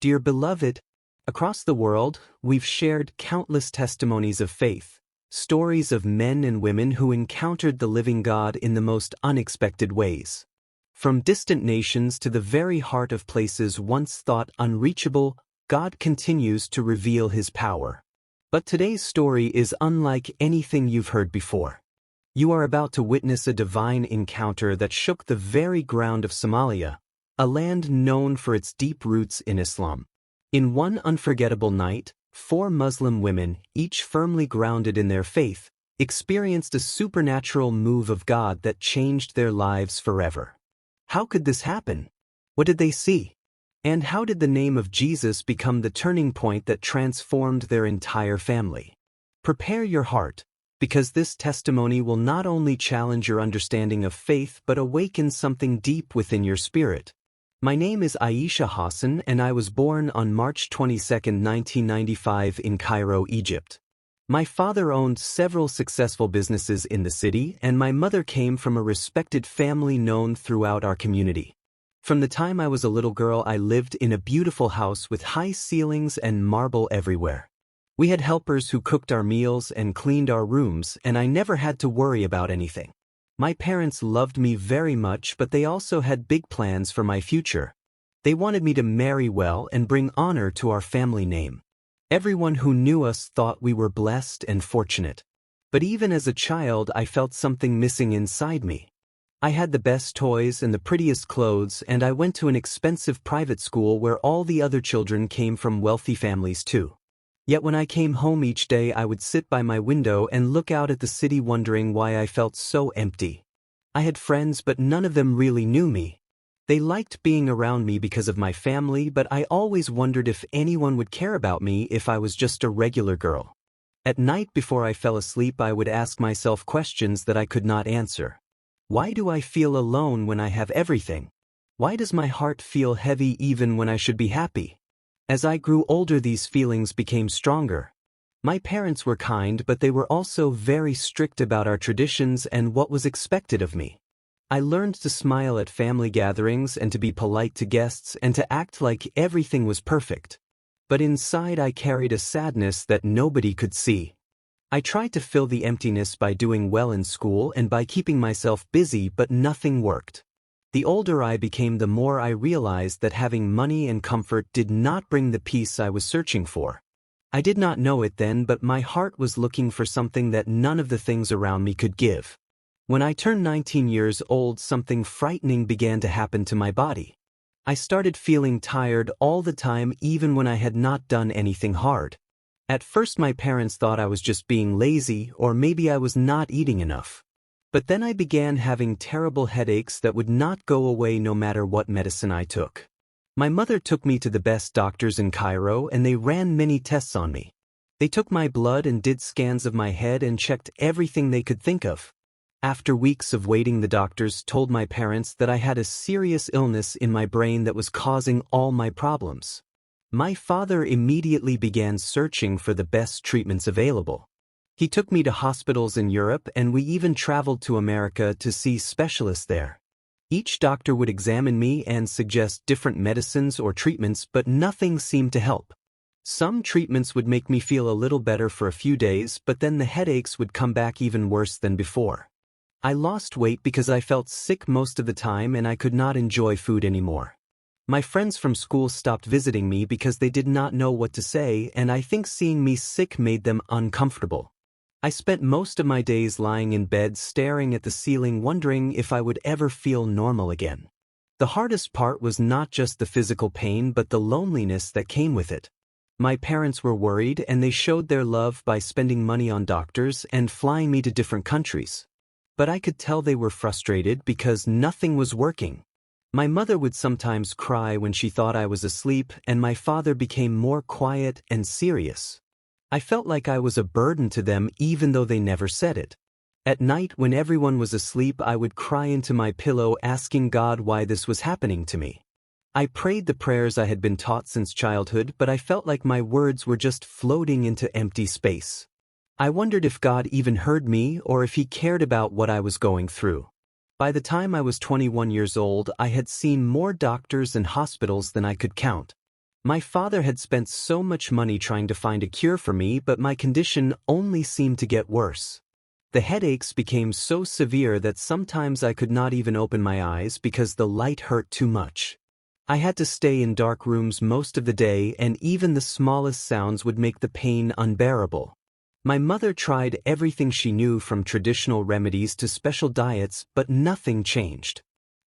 Dear beloved, across the world, we've shared countless testimonies of faith, stories of men and women who encountered the living God in the most unexpected ways. From distant nations to the very heart of places once thought unreachable, God continues to reveal His power. But today's story is unlike anything you've heard before. You are about to witness a divine encounter that shook the very ground of Somalia, a land known for its deep roots in Islam. In one unforgettable night, 4 Muslim women, each firmly grounded in their faith, experienced a supernatural move of God that changed their lives forever. How could this happen? What did they see? And how did the name of Jesus become the turning point that transformed their entire family? Prepare your heart, because this testimony will not only challenge your understanding of faith but awaken something deep within your spirit. My name is Aisha Hassan and I was born on March 22, 1995 in Cairo, Egypt. My father owned several successful businesses in the city and my mother came from a respected family known throughout our community. From the time I was a little girl, I lived in a beautiful house with high ceilings and marble everywhere. We had helpers who cooked our meals and cleaned our rooms, and I never had to worry about anything. My parents loved me very much, but they also had big plans for my future. They wanted me to marry well and bring honor to our family name. Everyone who knew us thought we were blessed and fortunate. But even as a child, I felt something missing inside me. I had the best toys and the prettiest clothes, and I went to an expensive private school where all the other children came from wealthy families too. Yet when I came home each day, I would sit by my window and look out at the city wondering why I felt so empty. I had friends, but none of them really knew me. They liked being around me because of my family, but I always wondered if anyone would care about me if I was just a regular girl. At night before I fell asleep, I would ask myself questions that I could not answer. Why do I feel alone when I have everything? Why does my heart feel heavy even when I should be happy? As I grew older, these feelings became stronger. My parents were kind, but they were also very strict about our traditions and what was expected of me. I learned to smile at family gatherings and to be polite to guests and to act like everything was perfect. But inside I carried a sadness that nobody could see. I tried to fill the emptiness by doing well in school and by keeping myself busy, but nothing worked. The older I became, the more I realized that having money and comfort did not bring the peace I was searching for. I did not know it then, but my heart was looking for something that none of the things around me could give. When I turned 19 years old, something frightening began to happen to my body. I started feeling tired all the time, even when I had not done anything hard. At first my parents thought I was just being lazy, or maybe I was not eating enough. But then I began having terrible headaches that would not go away no matter what medicine I took. My mother took me to the best doctors in Cairo and they ran many tests on me. They took my blood and did scans of my head and checked everything they could think of. After weeks of waiting, the doctors told my parents that I had a serious illness in my brain that was causing all my problems. My father immediately began searching for the best treatments available. He took me to hospitals in Europe and we even traveled to America to see specialists there. Each doctor would examine me and suggest different medicines or treatments, but nothing seemed to help. Some treatments would make me feel a little better for a few days, but then the headaches would come back even worse than before. I lost weight because I felt sick most of the time and I could not enjoy food anymore. My friends from school stopped visiting me because they did not know what to say, and I think seeing me sick made them uncomfortable. I spent most of my days lying in bed staring at the ceiling, wondering if I would ever feel normal again. The hardest part was not just the physical pain but the loneliness that came with it. My parents were worried and they showed their love by spending money on doctors and flying me to different countries. But I could tell they were frustrated because nothing was working. My mother would sometimes cry when she thought I was asleep, and my father became more quiet and serious. I felt like I was a burden to them even though they never said it. At night when everyone was asleep, I would cry into my pillow asking God why this was happening to me. I prayed the prayers I had been taught since childhood, but I felt like my words were just floating into empty space. I wondered if God even heard me or if He cared about what I was going through. By the time I was 21 years old, I had seen more doctors and hospitals than I could count. My father had spent so much money trying to find a cure for me, but my condition only seemed to get worse. The headaches became so severe that sometimes I could not even open my eyes because the light hurt too much. I had to stay in dark rooms most of the day, and even the smallest sounds would make the pain unbearable. My mother tried everything she knew, from traditional remedies to special diets, but nothing changed.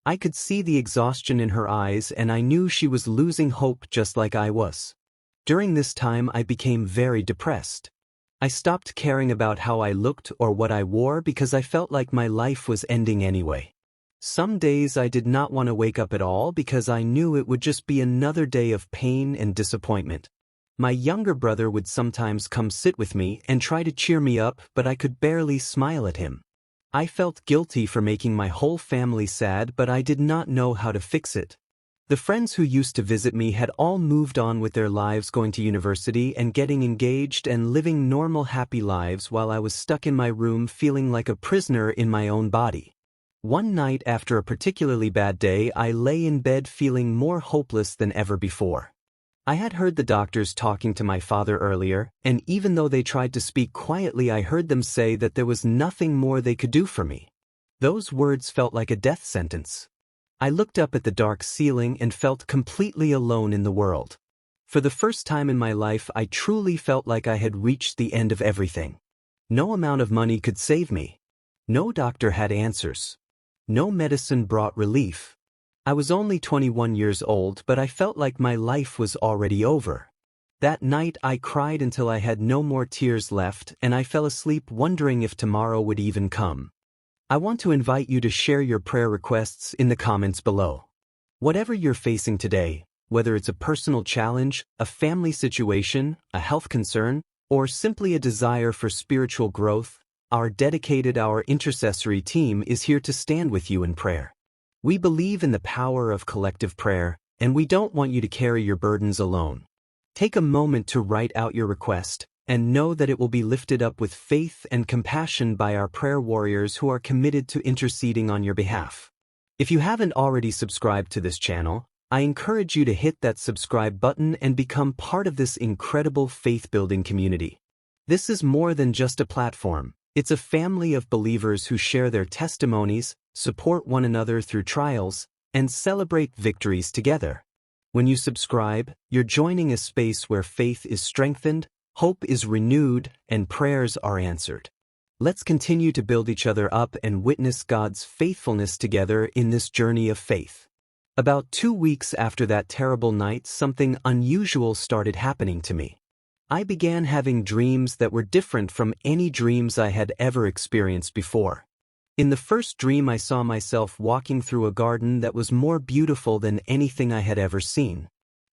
I could see the exhaustion in her eyes, and I knew she was losing hope just like I was. During this time, I became very depressed. I stopped caring about how I looked or what I wore because I felt like my life was ending anyway. Some days I did not want to wake up at all because I knew it would just be another day of pain and disappointment. My younger brother would sometimes come sit with me and try to cheer me up, but I could barely smile at him. I felt guilty for making my whole family sad, but I did not know how to fix it. The friends who used to visit me had all moved on with their lives, going to university and getting engaged and living normal, happy lives, while I was stuck in my room feeling like a prisoner in my own body. One night after a particularly bad day, I lay in bed feeling more hopeless than ever before. I had heard the doctors talking to my father earlier, and even though they tried to speak quietly, I heard them say that there was nothing more they could do for me. Those words felt like a death sentence. I looked up at the dark ceiling and felt completely alone in the world. For the first time in my life, I truly felt like I had reached the end of everything. No amount of money could save me. No doctor had answers. No medicine brought relief. I was only 21 years old, but I felt like my life was already over. That night I cried until I had no more tears left, and I fell asleep wondering if tomorrow would even come. I want to invite you to share your prayer requests in the comments below. Whatever you're facing today, whether it's a personal challenge, a family situation, a health concern, or simply a desire for spiritual growth, our intercessory team is here to stand with you in prayer. We believe in the power of collective prayer, and we don't want you to carry your burdens alone. Take a moment to write out your request, and know that it will be lifted up with faith and compassion by our prayer warriors who are committed to interceding on your behalf. If you haven't already subscribed to this channel, I encourage you to hit that subscribe button and become part of this incredible faith-building community. This is more than just a platform. It's a family of believers who share their testimonies, support one another through trials, and celebrate victories together. When you subscribe, you're joining a space where faith is strengthened, hope is renewed, and prayers are answered. Let's continue to build each other up and witness God's faithfulness together in this journey of faith. About 2 weeks after that terrible night, something unusual started happening to me. I began having dreams that were different from any dreams I had ever experienced before. In the first dream, I saw myself walking through a garden that was more beautiful than anything I had ever seen.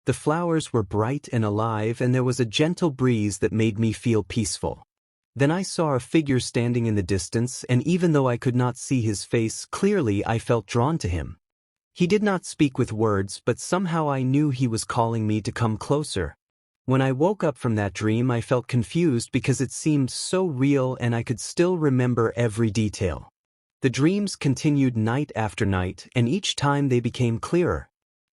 The flowers were bright and alive, and there was a gentle breeze that made me feel peaceful. Then I saw a figure standing in the distance, and even though I could not see his face clearly, I felt drawn to him. He did not speak with words, but somehow I knew he was calling me to come closer. When I woke up from that dream, I felt confused because it seemed so real and I could still remember every detail. The dreams continued night after night, and each time they became clearer.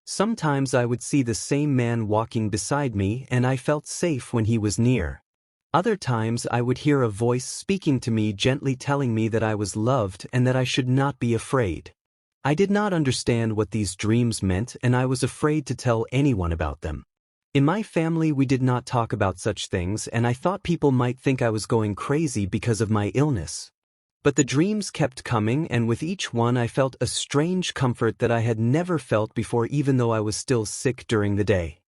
Sometimes I would see the same man walking beside me, and I felt safe when he was near. Other times I would hear a voice speaking to me, gently telling me that I was loved and that I should not be afraid. I did not understand what these dreams meant, and I was afraid to tell anyone about them. In my family, we did not talk about such things, and I thought people might think I was going crazy because of my illness. But the dreams kept coming, and with each one I felt a strange comfort that I had never felt before, even though I was still sick during the day.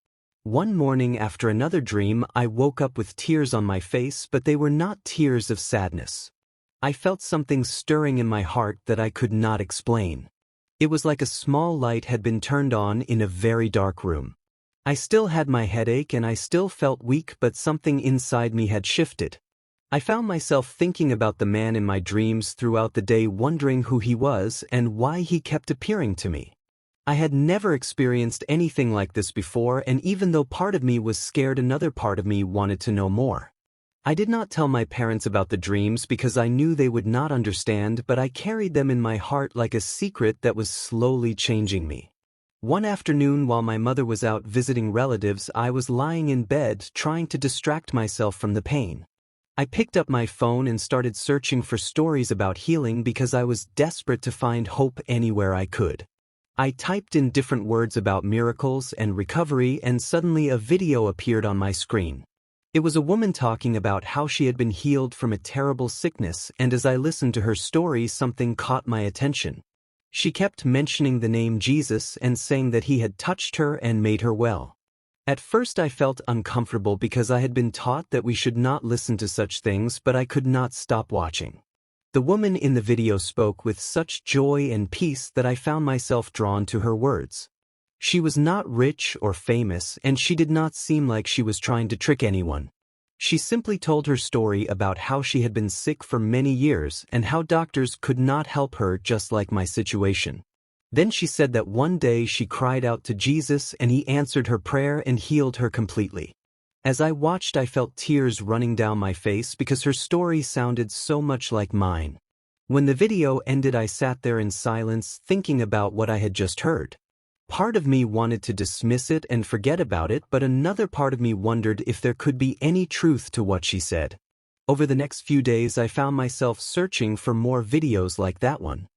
One morning after another dream, I woke up with tears on my face, but they were not tears of sadness. I felt something stirring in my heart that I could not explain. It was like a small light had been turned on in a very dark room. I still had my headache and I still felt weak, but something inside me had shifted. I found myself thinking about the man in my dreams throughout the day, wondering who he was and why he kept appearing to me. I had never experienced anything like this before, and even though part of me was scared, another part of me wanted to know more. I did not tell my parents about the dreams because I knew they would not understand, but I carried them in my heart like a secret that was slowly changing me. One afternoon while my mother was out visiting relatives, I was lying in bed trying to distract myself from the pain. I picked up my phone and started searching for stories about healing because I was desperate to find hope anywhere I could. I typed in different words about miracles and recovery, and suddenly a video appeared on my screen. It was a woman talking about how she had been healed from a terrible sickness, and as I listened to her story, something caught my attention. She kept mentioning the name Jesus and saying that he had touched her and made her well. At first I felt uncomfortable because I had been taught that we should not listen to such things, but I could not stop watching. The woman in the video spoke with such joy and peace that I found myself drawn to her words. She was not rich or famous, and she did not seem like she was trying to trick anyone. She simply told her story about how she had been sick for many years and how doctors could not help her, just like my situation. Then she said that one day she cried out to Jesus and he answered her prayer and healed her completely. As I watched, I felt tears running down my face because her story sounded so much like mine. When the video ended, I sat there in silence thinking about what I had just heard. Part of me wanted to dismiss it and forget about it, but another part of me wondered if there could be any truth to what she said. Over the next few days, I found myself searching for more videos like that one.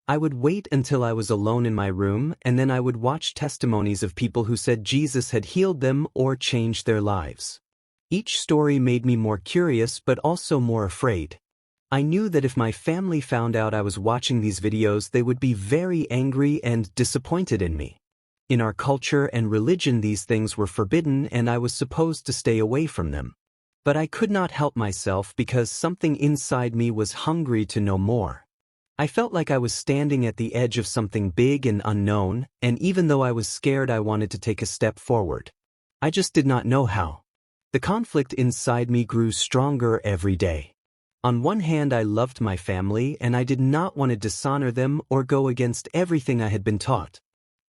I would wait until I was alone in my room, and then I would watch testimonies of people who said Jesus had healed them or changed their lives. Each story made me more curious but also more afraid. I knew that if my family found out I was watching these videos, they would be very angry and disappointed in me. In our culture and religion, these things were forbidden and I was supposed to stay away from them. But I could not help myself because something inside me was hungry to know more. I felt like I was standing at the edge of something big and unknown, and even though I was scared, I wanted to take a step forward. I just did not know how. The conflict inside me grew stronger every day. On one hand, I loved my family and I did not want to dishonor them or go against everything I had been taught.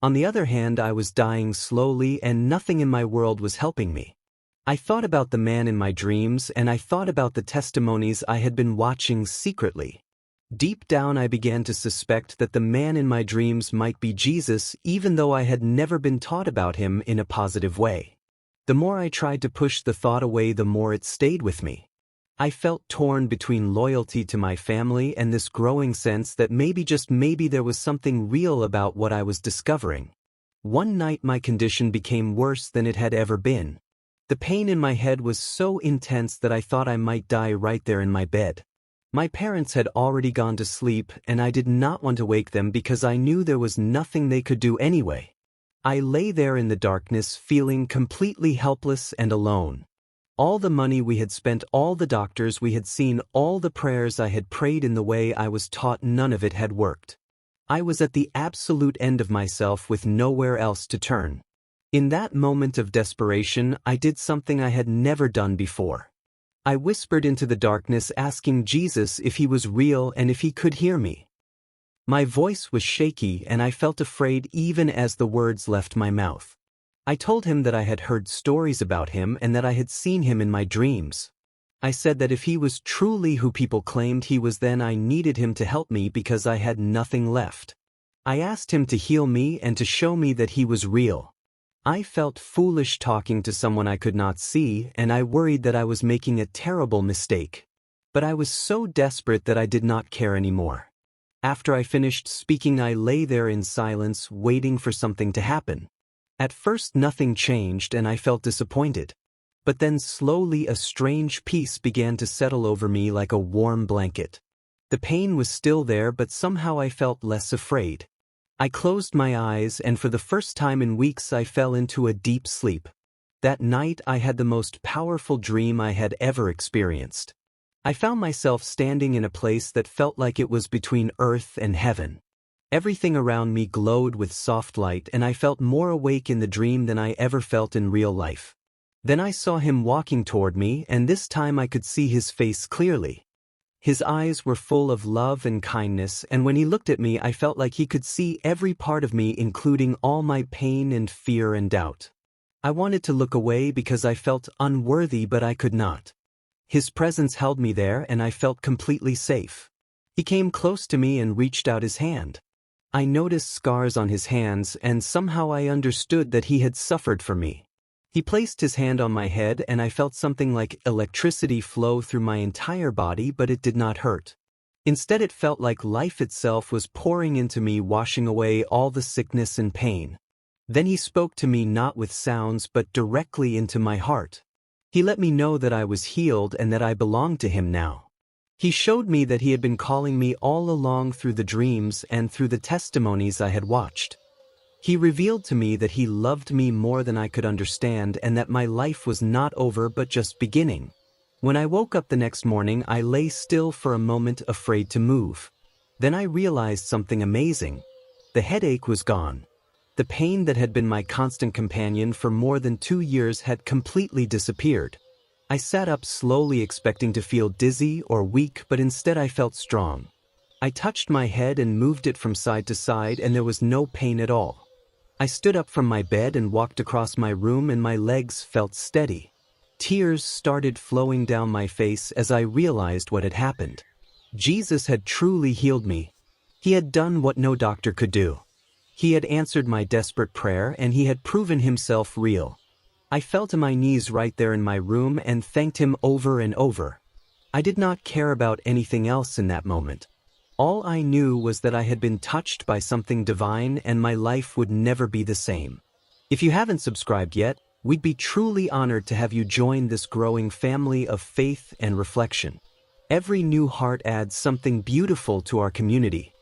On the other hand, I was dying slowly and nothing in my world was helping me. I thought about the man in my dreams and I thought about the testimonies I had been watching secretly. Deep down, I began to suspect that the man in my dreams might be Jesus, even though I had never been taught about him in a positive way. The more I tried to push the thought away, the more it stayed with me. I felt torn between loyalty to my family and this growing sense that maybe, just maybe, there was something real about what I was discovering. One night, my condition became worse than it had ever been. The pain in my head was so intense that I thought I might die right there in my bed. My parents had already gone to sleep, and I did not want to wake them because I knew there was nothing they could do anyway. I lay there in the darkness, feeling completely helpless and alone. All the money we had spent, all the doctors we had seen, all the prayers I had prayed in the way I was taught, none of it had worked. I was at the absolute end of myself with nowhere else to turn. In that moment of desperation, I did something I had never done before. I whispered into the darkness, asking Jesus if he was real and if he could hear me. My voice was shaky and I felt afraid even as the words left my mouth. I told him that I had heard stories about him and that I had seen him in my dreams. I said that if he was truly who people claimed he was, then I needed him to help me because I had nothing left. I asked him to heal me and to show me that he was real. I felt foolish talking to someone I could not see, and I worried that I was making a terrible mistake. But I was so desperate that I did not care anymore. After I finished speaking, I lay there in silence, waiting for something to happen. At first, nothing changed and I felt disappointed. But then slowly a strange peace began to settle over me like a warm blanket. The pain was still there, but somehow I felt less afraid. I closed my eyes, and for the first time in weeks I fell into a deep sleep. That night I had the most powerful dream I had ever experienced. I found myself standing in a place that felt like it was between earth and heaven. Everything around me glowed with soft light, and I felt more awake in the dream than I ever felt in real life. Then I saw him walking toward me, and this time I could see his face clearly. His eyes were full of love and kindness, and when he looked at me, I felt like he could see every part of me, including all my pain and fear and doubt. I wanted to look away because I felt unworthy, but I could not. His presence held me there, and I felt completely safe. He came close to me and reached out his hand. I noticed scars on his hands, and somehow I understood that he had suffered for me. He placed his hand on my head, and I felt something like electricity flow through my entire body, but it did not hurt. Instead, it felt like life itself was pouring into me, washing away all the sickness and pain. Then he spoke to me not with sounds but directly into my heart. He let me know that I was healed and that I belonged to him now. He showed me that he had been calling me all along through the dreams and through the testimonies I had watched. He revealed to me that he loved me more than I could understand and that my life was not over but just beginning. When I woke up the next morning, I lay still for a moment, afraid to move. Then I realized something amazing. The headache was gone. The pain that had been my constant companion for more than 2 years had completely disappeared. I sat up slowly, expecting to feel dizzy or weak, but instead I felt strong. I touched my head and moved it from side to side, and there was no pain at all. I stood up from my bed and walked across my room, and my legs felt steady. Tears started flowing down my face as I realized what had happened. Jesus had truly healed me. He had done what no doctor could do. He had answered my desperate prayer, and he had proven himself real. I fell to my knees right there in my room and thanked him over and over. I did not care about anything else in that moment. All I knew was that I had been touched by something divine, and my life would never be the same. If you haven't subscribed yet, we'd be truly honored to have you join this growing family of faith and reflection. Every new heart adds something beautiful to our community.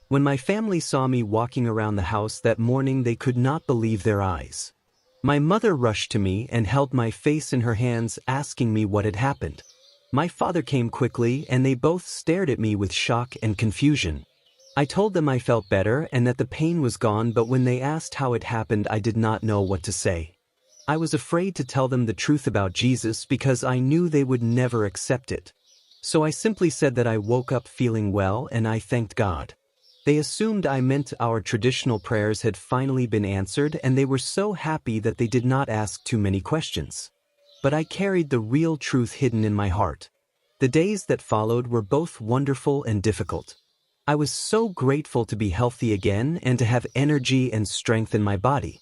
When my family saw me walking around the house that morning, they could not believe their eyes. My mother rushed to me and held my face in her hands, asking me what had happened. My father came quickly, and they both stared at me with shock and confusion. I told them I felt better and that the pain was gone, but when they asked how it happened, I did not know what to say. I was afraid to tell them the truth about Jesus because I knew they would never accept it. So I simply said that I woke up feeling well and I thanked God. They assumed I meant our traditional prayers had finally been answered, and they were so happy that they did not ask too many questions. But I carried the real truth hidden in my heart. The days that followed were both wonderful and difficult. I was so grateful to be healthy again and to have energy and strength in my body.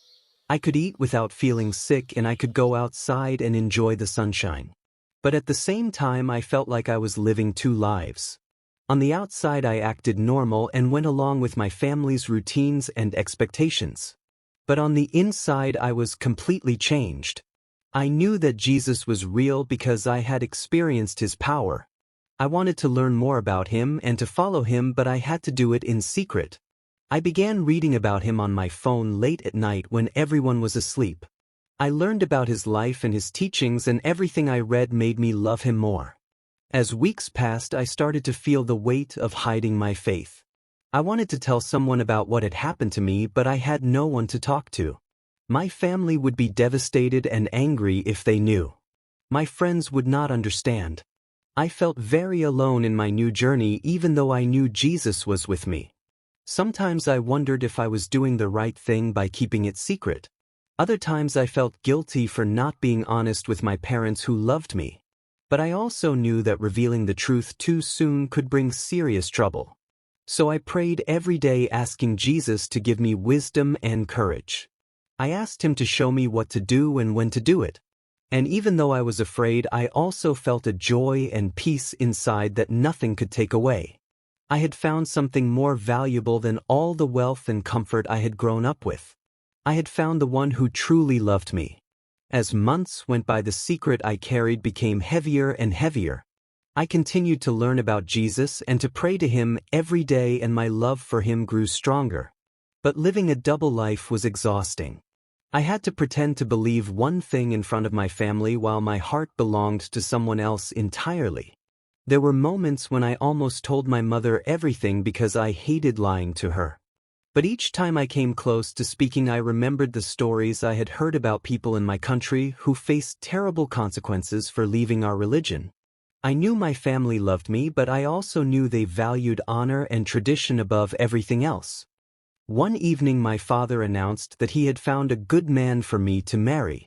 I could eat without feeling sick, and I could go outside and enjoy the sunshine. But at the same time, I felt like I was living 2 lives. On the outside, I acted normal and went along with my family's routines and expectations. But on the inside, I was completely changed. I knew that Jesus was real because I had experienced his power. I wanted to learn more about him and to follow him, but I had to do it in secret. I began reading about him on my phone late at night when everyone was asleep. I learned about his life and his teachings, and everything I read made me love him more. As weeks passed, I started to feel the weight of hiding my faith. I wanted to tell someone about what had happened to me, but I had no one to talk to. My family would be devastated and angry if they knew. My friends would not understand. I felt very alone in my new journey, even though I knew Jesus was with me. Sometimes I wondered if I was doing the right thing by keeping it secret. Other times I felt guilty for not being honest with my parents who loved me. But I also knew that revealing the truth too soon could bring serious trouble. So I prayed every day, asking Jesus to give me wisdom and courage. I asked him to show me what to do and when to do it. And even though I was afraid, I also felt a joy and peace inside that nothing could take away. I had found something more valuable than all the wealth and comfort I had grown up with. I had found the one who truly loved me. As months went by, the secret I carried became heavier and heavier. I continued to learn about Jesus and to pray to him every day, and my love for him grew stronger. But living a double life was exhausting. I had to pretend to believe one thing in front of my family while my heart belonged to someone else entirely. There were moments when I almost told my mother everything because I hated lying to her. But each time I came close to speaking, I remembered the stories I had heard about people in my country who faced terrible consequences for leaving our religion. I knew my family loved me, but I also knew they valued honor and tradition above everything else. One evening, my father announced that he had found a good man for me to marry.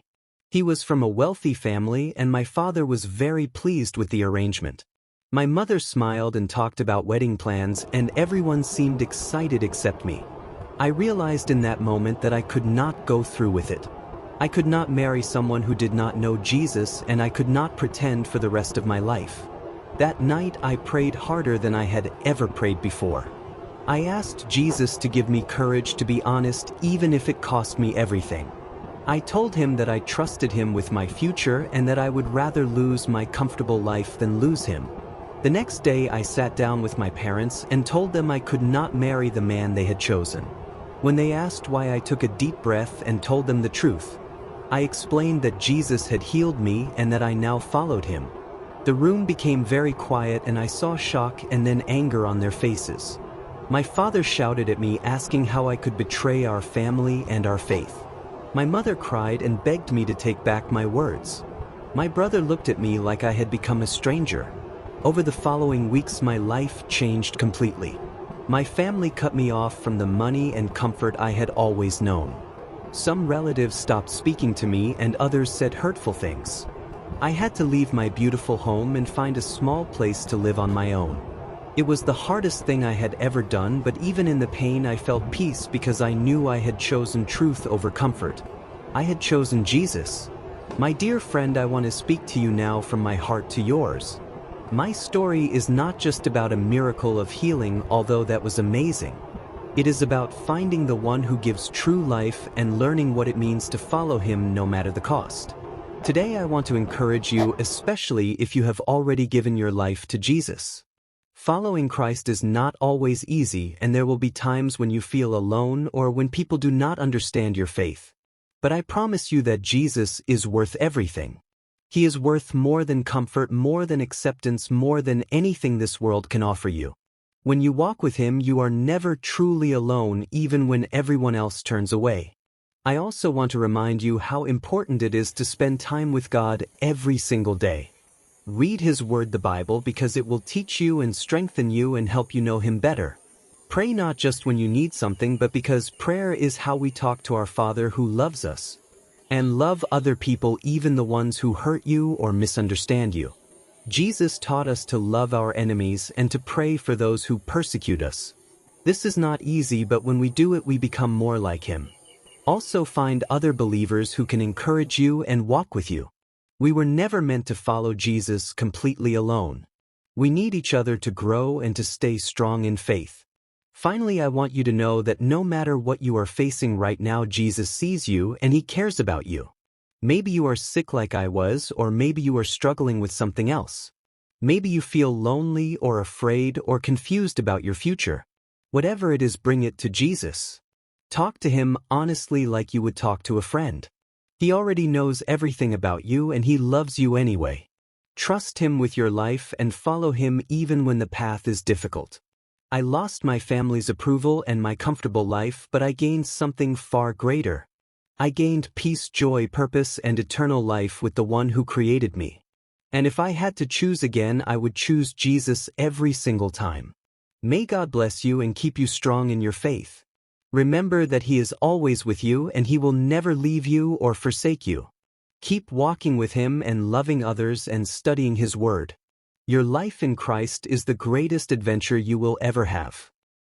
He was from a wealthy family, and my father was very pleased with the arrangement. My mother smiled and talked about wedding plans, and everyone seemed excited except me. I realized in that moment that I could not go through with it. I could not marry someone who did not know Jesus, and I could not pretend for the rest of my life. That night I prayed harder than I had ever prayed before. I asked Jesus to give me courage to be honest even if it cost me everything. I told him that I trusted him with my future and that I would rather lose my comfortable life than lose him. The next day I sat down with my parents and told them I could not marry the man they had chosen. When they asked why, I took a deep breath and told them the truth. I explained that Jesus had healed me and that I now followed him. The room became very quiet and I saw shock and then anger on their faces. My father shouted at me, asking how I could betray our family and our faith. My mother cried and begged me to take back my words. My brother looked at me like I had become a stranger. Over the following weeks my life changed completely. My family cut me off from the money and comfort I had always known. Some relatives stopped speaking to me and others said hurtful things. I had to leave my beautiful home and find a small place to live on my own. It was the hardest thing I had ever done, but even in the pain I felt peace because I knew I had chosen truth over comfort. I had chosen Jesus. My dear friend, I want to speak to you now from my heart to yours. My story is not just about a miracle of healing, although that was amazing. It is about finding the one who gives true life and learning what it means to follow him no matter the cost. Today I want to encourage you, especially if you have already given your life to Jesus. Following Christ is not always easy, and there will be times when you feel alone or when people do not understand your faith. But I promise you that Jesus is worth everything. He is worth more than comfort, more than acceptance, more than anything this world can offer you. When you walk with him, you are never truly alone, even when everyone else turns away. I also want to remind you how important it is to spend time with God every single day. Read his word, the Bible, because it will teach you and strengthen you and help you know him better. Pray not just when you need something, but because prayer is how we talk to our Father who loves us. And love other people, even the ones who hurt you or misunderstand you. Jesus taught us to love our enemies and to pray for those who persecute us. This is not easy, but when we do it, we become more like him. Also find other believers who can encourage you and walk with you. We were never meant to follow Jesus completely alone. We need each other to grow and to stay strong in faith. Finally, I want you to know that no matter what you are facing right now, Jesus sees you and he cares about you. Maybe you are sick like I was, or maybe you are struggling with something else. Maybe you feel lonely or afraid or confused about your future. Whatever it is, bring it to Jesus. Talk to him honestly like you would talk to a friend. He already knows everything about you and he loves you anyway. Trust him with your life and follow him even when the path is difficult. I lost my family's approval and my comfortable life, but I gained something far greater. I gained peace, joy, purpose, and eternal life with the one who created me. And if I had to choose again, I would choose Jesus every single time. May God bless you and keep you strong in your faith. Remember that he is always with you and he will never leave you or forsake you. Keep walking with him and loving others and studying his word. Your life in Christ is the greatest adventure you will ever have.